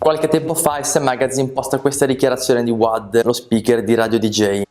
Qualche tempo fa S Magazine posta questa dichiarazione di Wad, lo speaker di Radio DJ.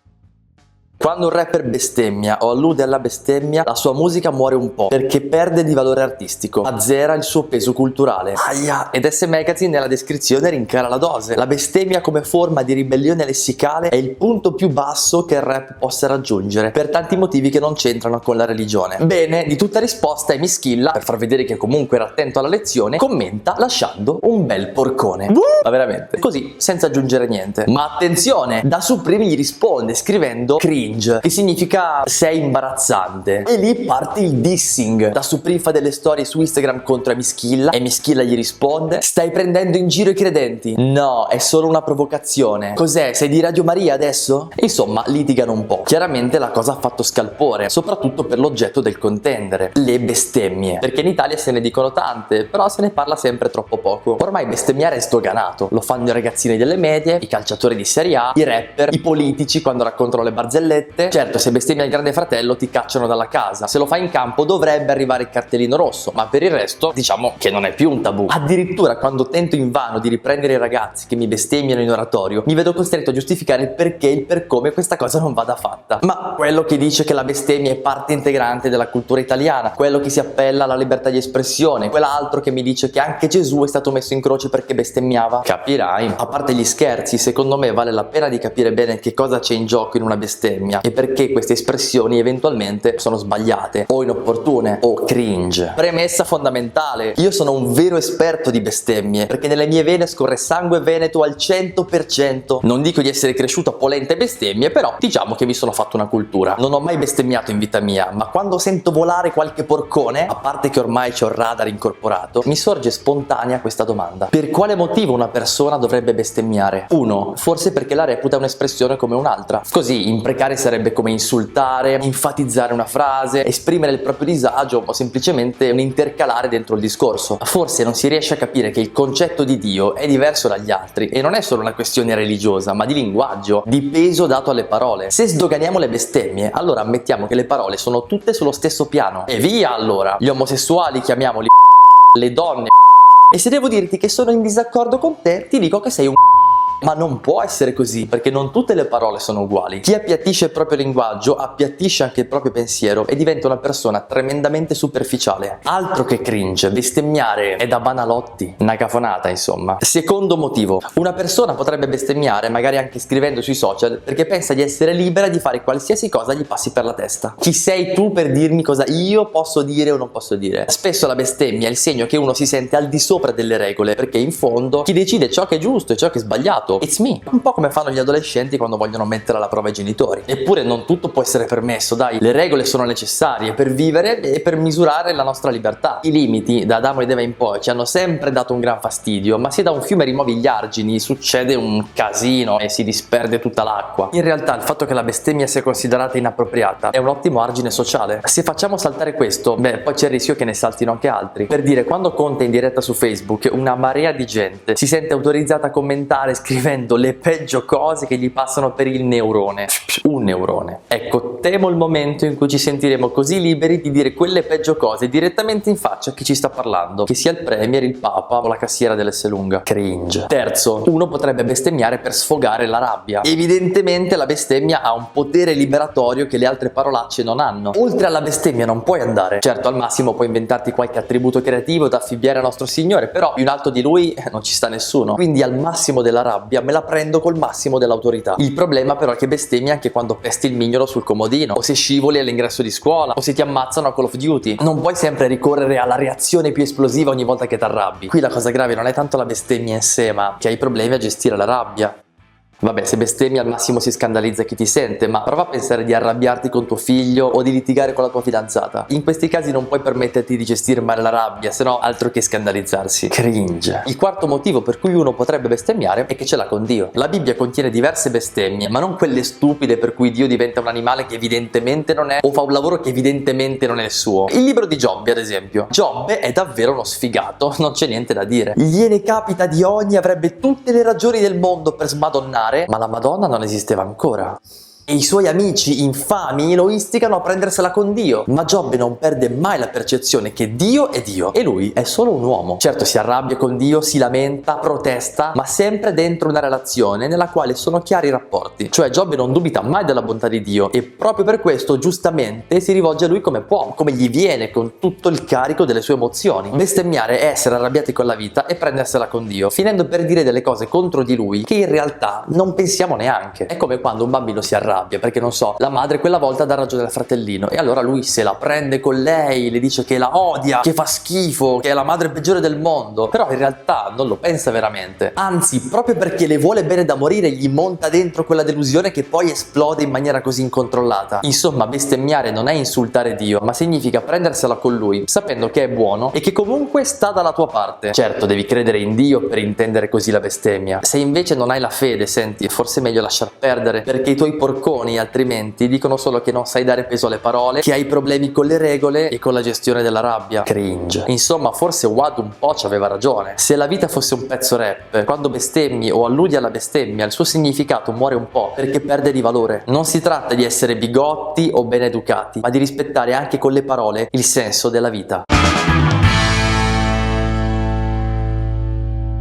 Quando un rapper bestemmia o allude alla bestemmia, la sua musica muore un po', perché perde di valore artistico, azzera il suo peso culturale. Aia! Ed S Magazine nella descrizione rincara la dose. La bestemmia come forma di ribellione lessicale è il punto più basso che il rap possa raggiungere, per tanti motivi che non c'entrano con la religione. Bene, di tutta risposta Emischilla, per far vedere che comunque era attento alla lezione, commenta lasciando un bel porcone. Ma veramente, così, senza aggiungere niente. Ma attenzione, da Supreme gli risponde scrivendo cringe, che significa sei imbarazzante, e lì parte il dissing. Da Supreme fa delle storie su Instagram contro Emischilla e Emischilla gli risponde: stai prendendo in giro i credenti? No, è solo una provocazione. Cos'è, sei di Radio Maria adesso? Insomma, litigano un po'. Chiaramente la cosa ha fatto scalpore, soprattutto per l'oggetto del contendere, le bestemmie, perché in Italia se ne dicono tante, però se ne parla sempre troppo poco. Ormai bestemmiare è sdoganato, lo fanno i ragazzini delle medie, i calciatori di Serie A, i rapper, i politici quando raccontano le barzellette. Certo, se bestemmi al Grande Fratello ti cacciano dalla casa, se lo fai in campo dovrebbe arrivare il cartellino rosso, ma per il resto diciamo che non è più un tabù. Addirittura quando tento invano di riprendere i ragazzi che mi bestemmiano in oratorio, mi vedo costretto a giustificare il perché e il per come questa cosa non vada fatta. Ma quello che dice che la bestemmia è parte integrante della cultura italiana, quello che si appella alla libertà di espressione, quell'altro che mi dice che anche Gesù è stato messo in croce perché bestemmiava, capirai. A parte gli scherzi, secondo me vale la pena di capire bene che cosa c'è in gioco in una bestemmia e perché queste espressioni eventualmente sono sbagliate o inopportune o cringe. Premessa fondamentale: io sono un vero esperto di bestemmie perché nelle mie vene scorre sangue veneto al 100%. Non dico di essere cresciuto a polente bestemmie, però diciamo che mi sono fatto una cultura. Non ho mai bestemmiato in vita mia, ma quando sento volare qualche porcone, a parte che ormai c'ho il radar incorporato, mi sorge spontanea questa domanda: per quale motivo una persona dovrebbe bestemmiare? 1. Forse perché la reputa un'espressione come un'altra. Così imprecare sarebbe come insultare, enfatizzare una frase, esprimere il proprio disagio o semplicemente un intercalare dentro il discorso. Forse non si riesce a capire che il concetto di Dio è diverso dagli altri e non è solo una questione religiosa, ma di linguaggio, di peso dato alle parole. Se sdoganiamo le bestemmie, allora ammettiamo che le parole sono tutte sullo stesso piano. E via allora! Gli omosessuali chiamiamoli le donne, e se devo dirti che sono in disaccordo con te, ti dico che sei un ma non può essere così, perché non tutte le parole sono uguali. Chi appiattisce il proprio linguaggio appiattisce anche il proprio pensiero e diventa una persona tremendamente superficiale. Altro che cringe, bestemmiare è da banalotti, una cafonata insomma. Secondo motivo: una persona potrebbe bestemmiare magari anche scrivendo sui social perché pensa di essere libera di fare qualsiasi cosa gli passi per la testa. Chi sei tu per dirmi cosa io posso dire o non posso dire? Spesso la bestemmia è il segno che uno si sente al di sopra delle regole, perché in fondo chi decide ciò che è giusto e ciò che è sbagliato it's me. Un po' come fanno gli adolescenti quando vogliono mettere alla prova i genitori. Eppure non tutto può essere permesso, dai. Le regole sono necessarie per vivere e per misurare la nostra libertà. I limiti, da Adamo ed Eva in poi, ci hanno sempre dato un gran fastidio, ma se da un fiume rimuovi gli argini succede un casino e si disperde tutta l'acqua. In realtà il fatto che la bestemmia sia considerata inappropriata è un ottimo argine sociale. Se facciamo saltare questo, poi c'è il rischio che ne saltino anche altri. Per dire, quando conta in diretta su Facebook, una marea di gente si sente autorizzata a commentare scrivendo le peggio cose che gli passano per il neurone. Un neurone. Ecco, temo il momento in cui ci sentiremo così liberi di dire quelle peggio cose direttamente in faccia a chi ci sta parlando, che sia il premier, il papa o la cassiera dell'Esselunga. Cringe. Terzo, uno potrebbe bestemmiare per sfogare la rabbia. Evidentemente la bestemmia ha un potere liberatorio che le altre parolacce non hanno. Oltre alla bestemmia non puoi andare. Certo, al massimo puoi inventarti qualche attributo creativo da affibbiare a nostro Signore, però più in alto di lui non ci sta nessuno. Quindi al massimo della rabbia me la prendo col massimo dell'autorità. Il problema però è che bestemmi anche quando pesti il mignolo sul comodino, o se scivoli all'ingresso di scuola, o se ti ammazzano a Call of Duty. Non puoi sempre ricorrere alla reazione più esplosiva ogni volta che ti arrabbi. Qui la cosa grave non è tanto la bestemmia in sé, ma che hai problemi a gestire la rabbia. Vabbè, se bestemmi al massimo si scandalizza chi ti sente, ma prova a pensare di arrabbiarti con tuo figlio o di litigare con la tua fidanzata. In questi casi non puoi permetterti di gestire male la rabbia, se no altro che scandalizzarsi. Cringe. Il quarto motivo per cui uno potrebbe bestemmiare è che ce l'ha con Dio. La Bibbia contiene diverse bestemmie, ma non quelle stupide per cui Dio diventa un animale che evidentemente non è, o fa un lavoro che evidentemente non è il suo. Il libro di Giobbe, ad esempio. Giobbe è davvero uno sfigato, non c'è niente da dire. Gliene capita di ogni, avrebbe tutte le ragioni del mondo per smadonnare, ma la Madonna non esisteva ancora. e i suoi amici infami lo istigano a prendersela con Dio. Ma Giobbe non perde mai la percezione che Dio è Dio e lui è solo un uomo. Certo, si arrabbia con Dio, si lamenta, protesta, ma sempre dentro una relazione nella quale sono chiari i rapporti. Cioè Giobbe non dubita mai della bontà di Dio e proprio per questo giustamente si rivolge a lui come può, come gli viene, con tutto il carico delle sue emozioni. Bestemmiare è essere arrabbiati con la vita e prendersela con Dio, finendo per dire delle cose contro di lui che in realtà non pensiamo neanche. È come quando un bambino si arrabbia perché, non so, la madre quella volta dà ragione al fratellino e allora lui se la prende con lei, le dice che la odia, che fa schifo, che è la madre peggiore del mondo, però in realtà non lo pensa veramente. Anzi, proprio perché le vuole bene da morire, gli monta dentro quella delusione che poi esplode in maniera così incontrollata. Insomma, bestemmiare non è insultare Dio, ma significa prendersela con lui, sapendo che è buono e che comunque sta dalla tua parte. Certo, devi credere in Dio per intendere così la bestemmia. Se invece non hai la fede, senti, è forse meglio lasciar perdere, perché i tuoi porconi altrimenti dicono solo che non sai dare peso alle parole, che hai problemi con le regole e con la gestione della rabbia. Cringe. Insomma, forse Wad un po' ci aveva ragione. Se la vita fosse un pezzo rap, quando bestemmi o alludi alla bestemmia, il suo significato muore un po' perché perde di valore. Non si tratta di essere bigotti o ben educati, ma di rispettare anche con le parole il senso della vita.